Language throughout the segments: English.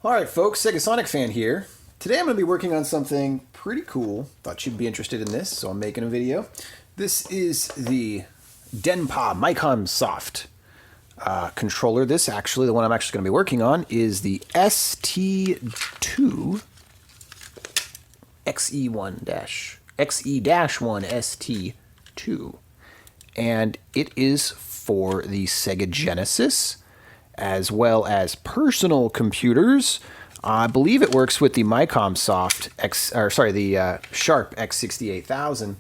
Alright folks, Segasonicfan here. Today I'm going to be working on something pretty cool. Thought you'd be interested in this, so I'm making a video. This is the Dempa Micomsoft controller. This actually, the one I'm actually going to be working on, is the ST2 XE-1 ST2. And it is for the Sega Genesis, as well as personal computers. I believe it works with the Micomsoft the Sharp X68000,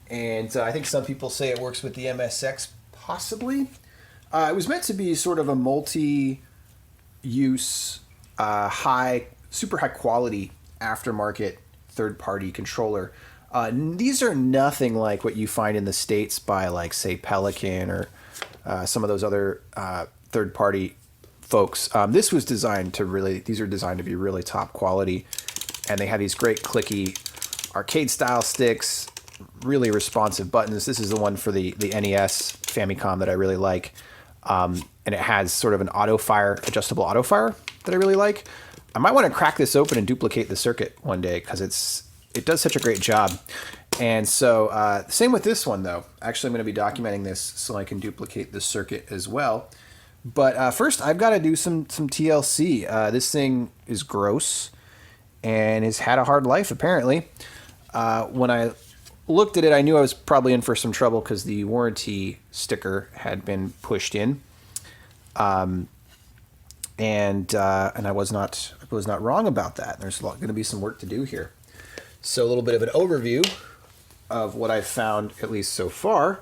and I think some people say it works with the MSX, possibly. It was meant to be sort of a multi-use, super high quality aftermarket third-party controller. These are nothing like what you find in the States by, like, say, Pelican or some of those other third-party folks. This was designed to these are designed to be really top quality, and they have these great clicky arcade-style sticks, really responsive buttons. This is the one for the NES Famicom that I really like, and it has sort of an adjustable auto fire that I really like. I might want to crack this open and duplicate the circuit one day because it does such a great job. And so same with this one, though. Actually, I'm going to be documenting this so I can duplicate the circuit as well. But first, I've got to do some TLC. This thing is gross and has had a hard life, apparently. When I looked at it, I knew I was probably in for some trouble because the warranty sticker had been pushed in. And I was not wrong about that. There's going to be some work to do here. So a little bit of an overview of what I've found, at least so far.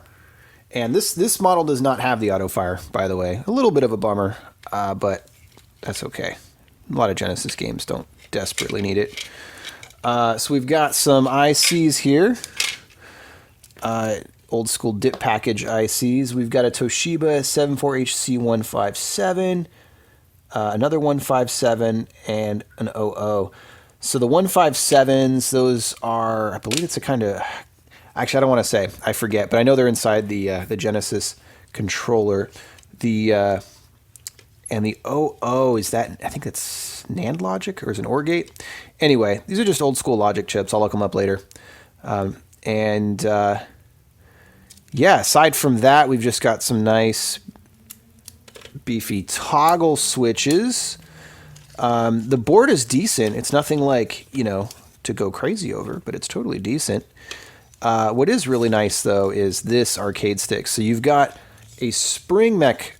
And this model does not have the auto fire, by the way. A little bit of a bummer, but that's okay. A lot of Genesis games don't desperately need it. So we've got some ICs here. Old school dip package ICs. We've got a Toshiba 74HC157, another 157, and an 00. So the 157s, those are, I believe it's a kind of... Actually, I don't want to say. I forget, but I know they're inside the Genesis controller. And the 00 is that? I think that's NAND logic, or is it an OR gate? Anyway, these are just old school logic chips. I'll look them up later. Yeah, aside from that, we've just got some nice beefy toggle switches. The board is decent. It's nothing like, to go crazy over, but it's totally decent. What is really nice, though, is this arcade stick. So you've got a spring mech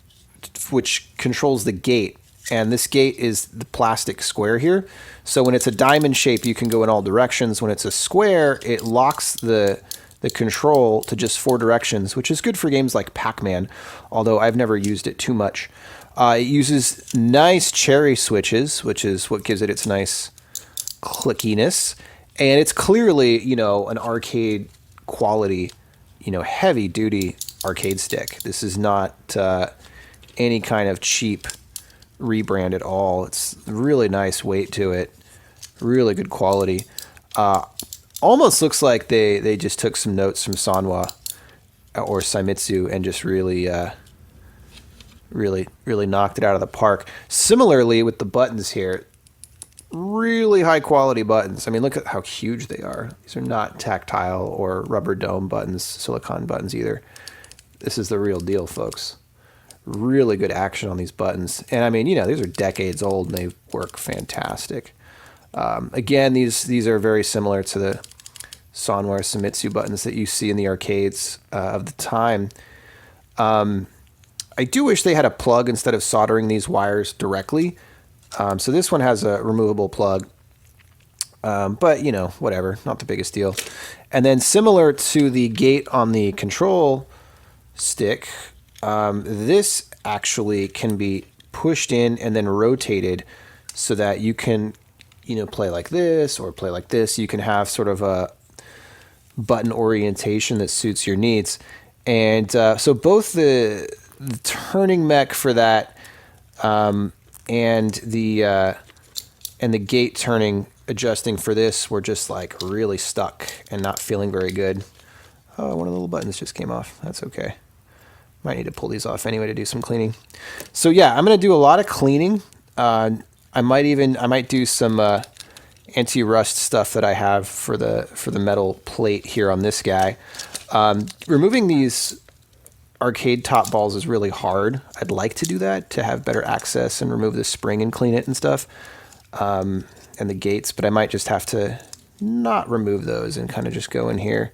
which controls the gate, and this gate is the plastic square here. So when it's a diamond shape, you can go in all directions. When it's a square, it locks the control to just 4 directions, which is good for games like Pac-Man, although I've never used it too much. It uses nice cherry switches, which is what gives it its nice clickiness. And it's clearly, an arcade quality, heavy duty arcade stick. This is not any kind of cheap rebrand at all. It's really nice weight to it. Really good quality. Almost looks like they just took some notes from Sanwa or Saimitsu and just really knocked it out of the park. Similarly with the buttons here, really high quality buttons. I mean, look at how huge they are. These are not tactile or rubber dome buttons, silicone buttons either. This is the real deal, folks. Really good action on these buttons. And I mean, these are decades old and they work fantastic. Again, these are very similar to the Sanwa Saimitsu buttons that you see in the arcades of the time. I do wish they had a plug instead of soldering these wires directly. So this one has a removable plug, but whatever, not the biggest deal. And then similar to the gate on the control stick, this actually can be pushed in and then rotated so that you can, play like this or play like this. You can have sort of a button orientation that suits your needs. And so both the turning mech for that, and the gate turning adjusting for this were just like really stuck and not feeling very good. Oh, one of the little buttons just came off. That's okay. Might need to pull these off anyway to do some cleaning. So yeah, I'm going to do a lot of cleaning. I might do some anti-rust stuff that I have for the metal plate here on this guy. Removing these arcade top balls is really hard. I'd like to do that to have better access and remove the spring and clean it and stuff, and the gates, but I might just have to not remove those and kind of just go in here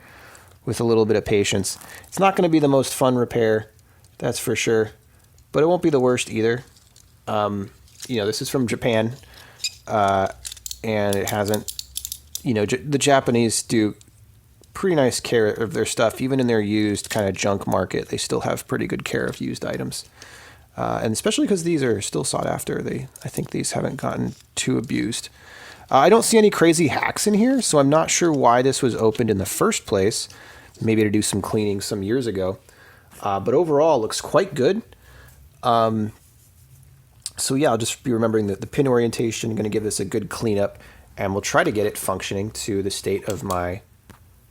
with a little bit of patience. It's not going to be the most fun repair, that's for sure, but it won't be the worst either. You know, this is from Japan, and it hasn't, you know, the Japanese do pretty nice care of their stuff. Even in their used kind of junk market, they still have pretty good care of used items. And especially because these are still sought after. I think these haven't gotten too abused. I don't see any crazy hacks in here, so I'm not sure why this was opened in the first place. Maybe to do some cleaning some years ago. But overall, it looks quite good. So yeah, I'll just be remembering the pin orientation. I'm going to give this a good cleanup, and we'll try to get it functioning to the state of my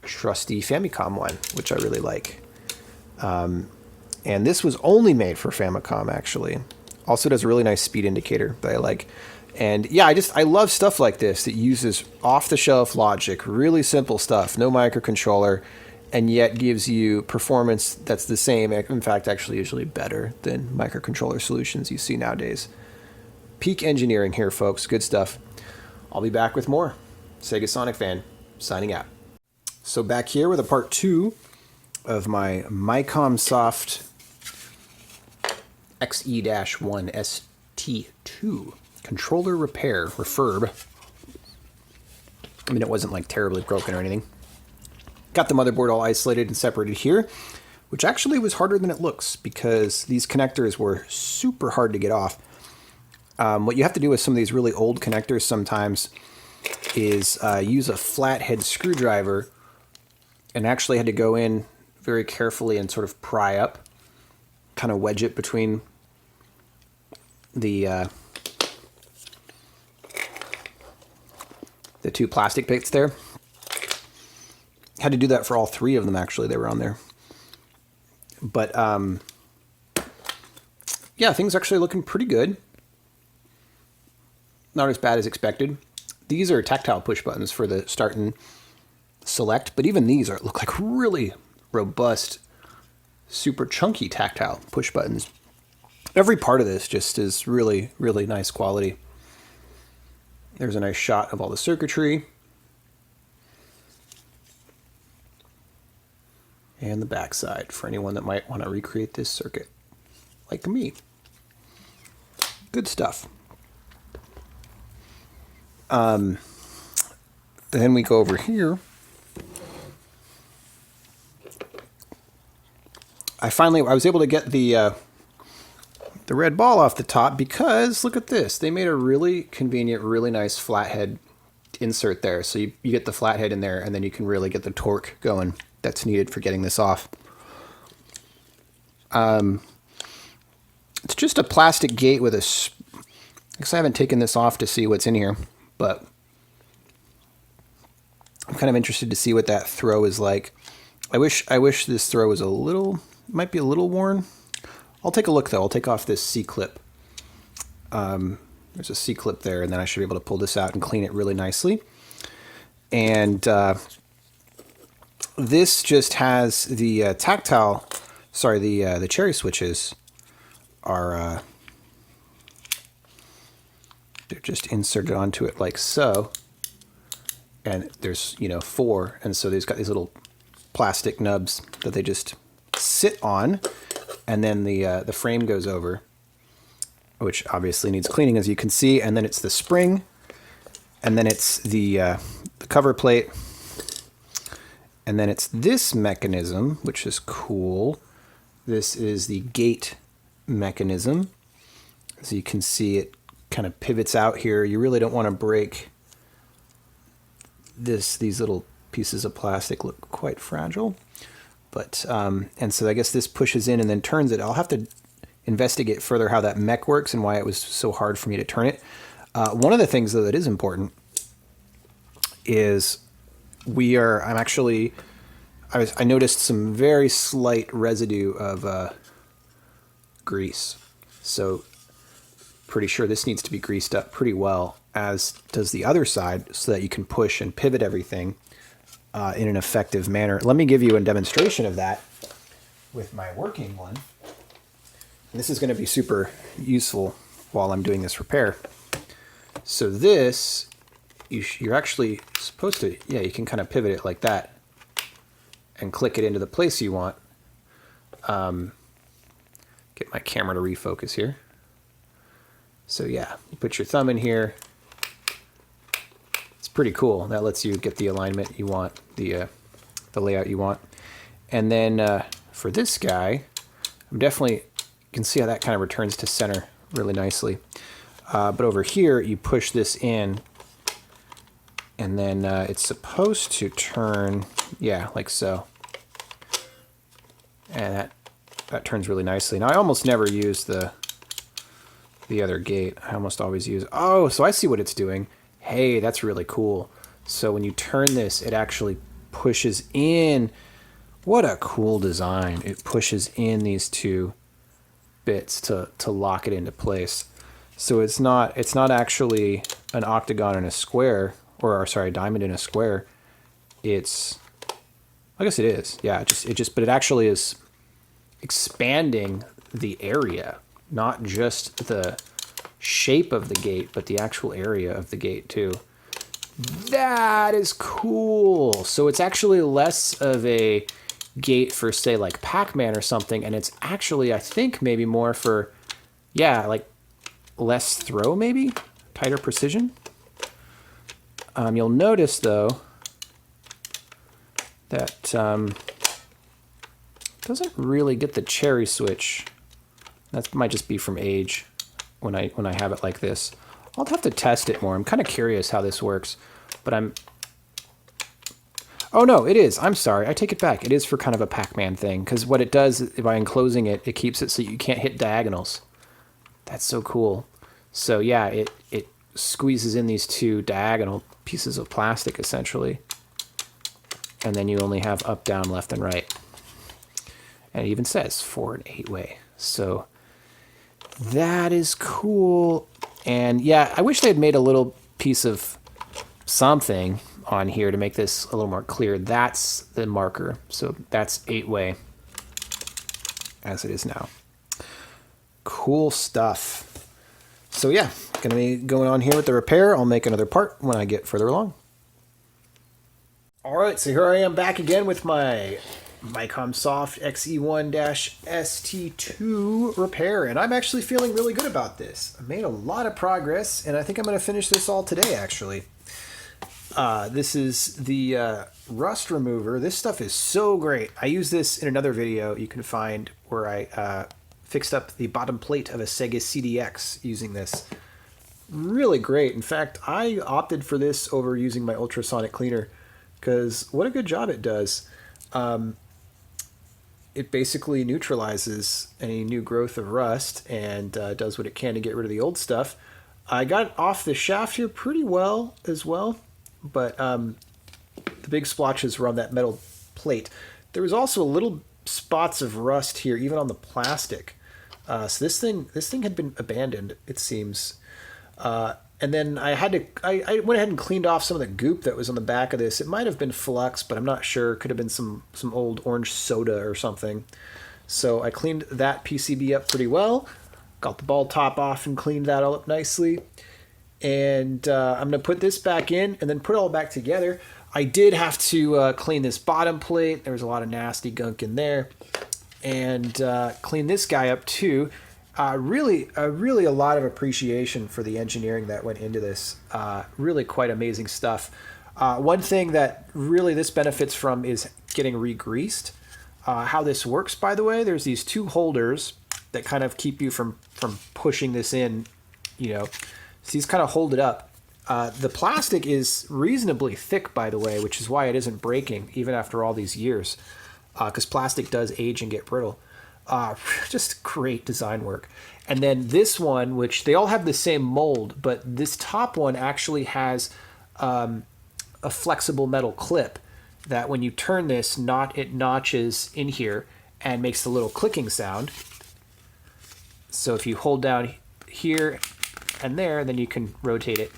trusty Famicom one, which I really like. And this was only made for Famicom, actually. Also does a really nice speed indicator that I like. And yeah, I love stuff like this that uses off-the-shelf logic, really simple stuff, no microcontroller, and yet gives you performance that's the same, in fact, actually usually better than microcontroller solutions you see nowadays. Peak engineering here, folks. Good stuff. I'll be back with more. Segasonicfan, signing out. So back here with a part 2 of my Micomsoft XE-1 ST2 controller repair, refurb. I mean, it wasn't like terribly broken or anything. Got the motherboard all isolated and separated here, which actually was harder than it looks because these connectors were super hard to get off. What you have to do with some of these really old connectors sometimes is use a flathead screwdriver, and actually had to go in very carefully and sort of pry up, kind of wedge it between the two plastic bits there. Had to do that for all 3 of them, actually. They were on there. But, yeah, things actually looking pretty good. Not as bad as expected. These are tactile push buttons for the start and select, but even these look like really robust, super chunky tactile push buttons. Every part of this just is really, really nice quality. There's a nice shot of all the circuitry. And the backside for anyone that might want to recreate this circuit, like me. Good stuff. Then we go over here. I was able to get the red ball off the top because look at this. They made a really convenient, really nice flathead insert there. So you get the flathead in there, and then you can really get the torque going that's needed for getting this off. It's just a plastic gate with a... I guess I haven't taken this off to see what's in here, but I'm kind of interested to see what that throw is like. I wish this throw was might be a little worn. I'll take a look though. I'll take off this C-clip. There's a C-clip there, and then I should be able to pull this out and clean it really nicely. And this just has the the cherry switches are they're just inserted onto it like so, and there's 4, and so they've got these little plastic nubs that they just sit on, and then the frame goes over, which obviously needs cleaning, as you can see, and then it's the spring, and then it's the cover plate, and then it's this mechanism, which is cool. This is the gate mechanism. As you can see, it kind of pivots out here. You really don't want to break these little pieces of plastic look quite fragile. But and so I guess this pushes in and then turns it. I'll have to investigate further how that mech works and why it was so hard for me to turn it. One of the things though that is important is I noticed some very slight residue of grease. So pretty sure this needs to be greased up pretty well, as does the other side, so that you can push and pivot everything in an effective manner. Let me give you a demonstration of that with my working one. And this is going to be super useful while I'm doing this repair. So this, you're actually supposed to, yeah, you can kind of pivot it like that and click it into the place you want. Get my camera to refocus here. So yeah, you put your thumb in here. It's pretty cool. That lets you get the alignment you want, the layout you want. And then for this guy, I'm definitely, you can see how that kind of returns to center really nicely. But over here, you push this in, and then it's supposed to turn, yeah, like so. And that turns really nicely. Now, I almost never use the other gate. I almost always use, oh, so I see what it's doing. Hey, that's really cool. So when you turn this, it actually pushes in. What a cool design. It pushes in these two bits to lock it into place. So it's not actually an octagon and a square, or sorry, a diamond and a square. It's, I guess it is. Yeah, but it actually is expanding the area, not just the shape of the gate, but the actual area of the gate too. That is cool. So it's actually less of a gate for, say, like Pac-Man or something, and it's actually, I think, maybe more for, yeah, like less throw, maybe tighter precision. You'll notice though that doesn't really get the cherry switch. That might just be from age when I have it like this. I'll have to test it more. I'm kind of curious how this works, but oh no, it is. I'm sorry. I take it back. It is for kind of a Pac-Man thing, because what it does by enclosing it, it keeps it so you can't hit diagonals. That's so cool. So yeah, it squeezes in these two diagonal pieces of plastic essentially, and then you only have up, down, left, and right. And it even says 4 and 8 way. So that is cool. And yeah, I wish they had made a little piece of something on here to make this a little more clear. That's the marker. So that's 8 way as it is now. Cool stuff. So yeah, gonna be going on here with the repair. I'll make another part when I get further along. All right, so here I am back again with my Micomsoft XE-1-ST2 repair, and I'm actually feeling really good about this. I made a lot of progress, and I think I'm going to finish this all today, actually. This is the rust remover. This stuff is so great. I use this in another video you can find where I fixed up the bottom plate of a Sega CDX using this. Really great. In fact, I opted for this over using my ultrasonic cleaner because what a good job it does. It basically neutralizes any new growth of rust and does what it can to get rid of the old stuff. I got it off the shaft here pretty well as well, but the big splotches were on that metal plate. There was also little spots of rust here, even on the plastic. So this thing had been abandoned, it seems. And then I went ahead and cleaned off some of the goop that was on the back of this. It might have been flux, but I'm not sure. Could have been some old orange soda or something. So I cleaned that PCB up pretty well. Got the ball top off and cleaned that all up nicely. And I'm going to put this back in and then put it all back together. I did have to clean this bottom plate. There was a lot of nasty gunk in there. And clean this guy up too. Really a lot of appreciation for the engineering that went into this. Really quite amazing stuff. One thing that really this benefits from is getting re-greased. How this works, by the way, there's these two holders that kind of keep you from pushing this in, you know. So these kind of hold it up. The plastic is reasonably thick, by the way, which is why it isn't breaking even after all these years, because plastic does age and get brittle. Just great design work. And then this one, which they all have the same mold, but this top one actually has a flexible metal clip that when you turn this, it notches in here and makes the little clicking sound. So if you hold down here and there, and then you can rotate it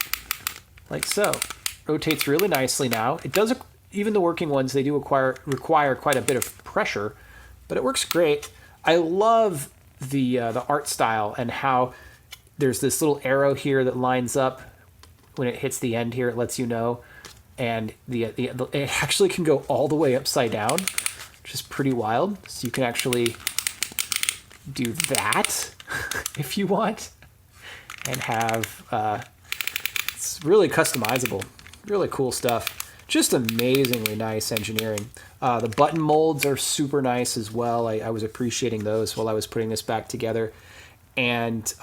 like so. Rotates really nicely now. It does, even the working ones, they do require quite a bit of pressure, but it works great. I love the art style and how there's this little arrow here that lines up when it hits the end here. It lets you know, and it actually can go all the way upside down, which is pretty wild. So you can actually do that if you want, and have it's really customizable. Really cool stuff. Just amazingly nice engineering. The button molds are super nice as well. I was appreciating those while I was putting this back together. And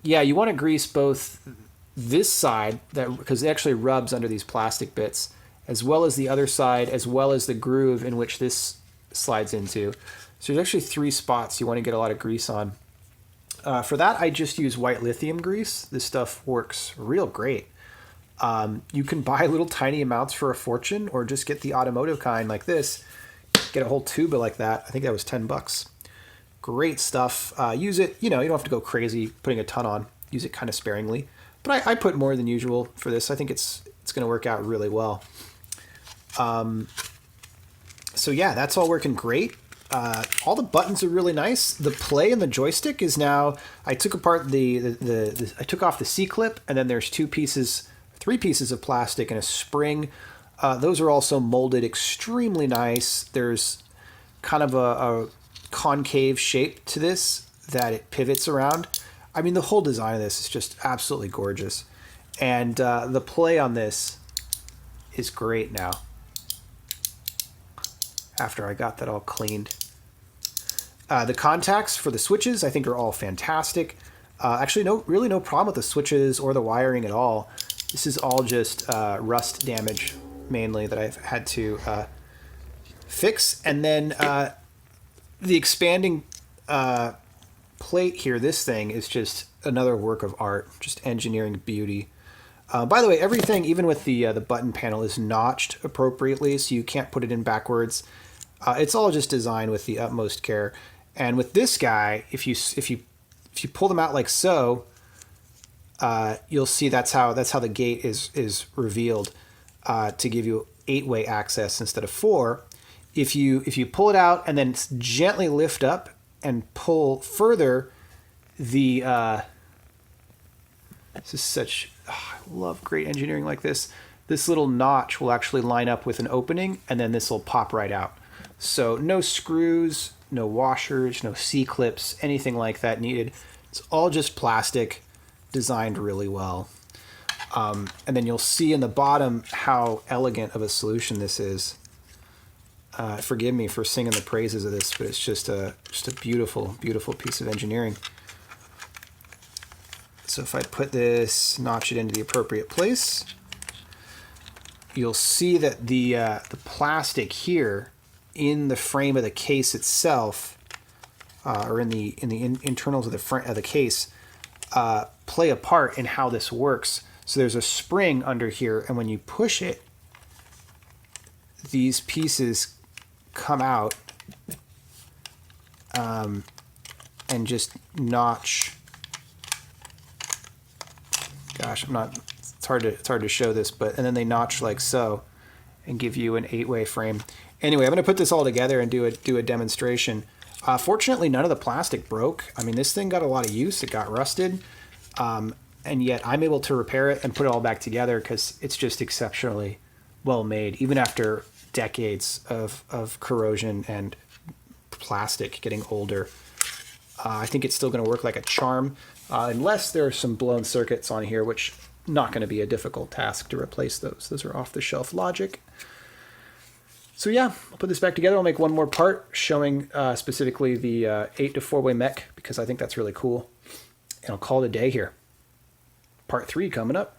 yeah, you want to grease both this side, because it actually rubs under these plastic bits, as well as the other side, as well as the groove in which this slides into. So there's actually 3 spots you want to get a lot of grease on. For that, I just use white lithium grease. This stuff works real great. You can buy little tiny amounts for a fortune, or just get the automotive kind like this. Get a whole tube like that. I think that was $10. Great stuff. Use it, you don't have to go crazy putting a ton on. Use it kind of sparingly. But I put more than usual for this. I think it's going to work out really well. So yeah, that's all working great. All the buttons are really nice. The play and the joystick is now, I took apart I took off the C-clip, and then there's 3 pieces of plastic and a spring. Those are also molded extremely nice. There's kind of a concave shape to this that it pivots around. I mean, the whole design of this is just absolutely gorgeous. And the play on this is great now, after I got that all cleaned. The contacts for the switches, I think, are all fantastic. Actually, really no problem with the switches or the wiring at all. This is all just rust damage, mainly, that I've had to fix. And then the expanding plate here, this thing, is just another work of art, just engineering beauty. By the way, everything, even with the button panel, is notched appropriately, so you can't put it in backwards. It's all just designed with the utmost care. And with this guy, if you pull them out like so, you'll see that's how the gate is revealed, to give you 8-way access instead of 4. If you pull it out and then gently lift up and pull further, this is such, I love great engineering like this. This little notch will actually line up with an opening, and then this will pop right out. So no screws, no washers, no C-clips, anything like that needed. It's all just plastic, designed really well. And then you'll see in the bottom how elegant of a solution this is. Forgive me for singing the praises of this, but it's just a beautiful, beautiful piece of engineering. So if I put this, notch it into the appropriate place, you'll see that the plastic here in the frame of the case itself, or in the internals of the case, play a part in how this works. So there's a spring under here, and when you push it, these pieces come out and just notch. Gosh, it's hard to show this, but, and then they notch like so and give you an 8-way frame. Anyway, I'm going to put this all together and do a demonstration. Fortunately, none of the plastic broke. I mean, this thing got a lot of use. It got rusted, and yet I'm able to repair it and put it all back together because it's just exceptionally well made, even after decades of corrosion and plastic getting older. I think it's still going to work like a charm, unless there are some blown circuits on here, which not going to be a difficult task to replace those. Those are off-the-shelf logic. So yeah, I'll put this back together. I'll make one more part showing specifically the 8 to 4-way mech, because I think that's really cool. And I'll call it a day here. Part 3 coming up.